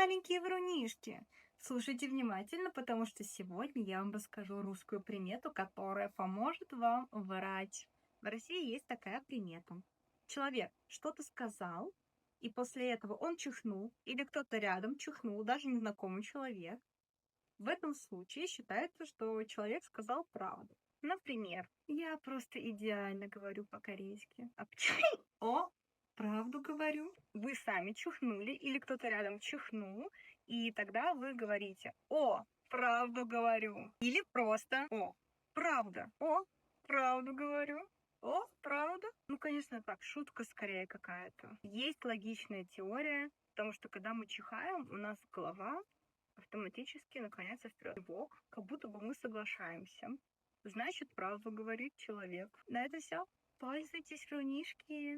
маленькие врунишки! Слушайте внимательно, потому что сегодня я вам расскажу русскую примету, которая поможет вам врать. В России есть такая примета. Человек что-то сказал, и после этого он чихнул, или кто-то рядом чихнул, даже незнакомый человек. В этом случае считается, что человек сказал правду. Например, я просто идеально говорю по-корейски. О, правду говорю. Вы сами чихнули или кто-то рядом чихнул, и тогда вы говорите: о, правду говорю. Или просто: о, правда. О, правду говорю. О, правда? Ну, конечно, так, шутка скорее какая-то. Есть логичная теория, потому что когда мы чихаем, у нас голова автоматически наклоняется вперед, бок, как будто бы мы соглашаемся. Значит, правду говорит человек. На это все. Пользуйтесь, врунишки.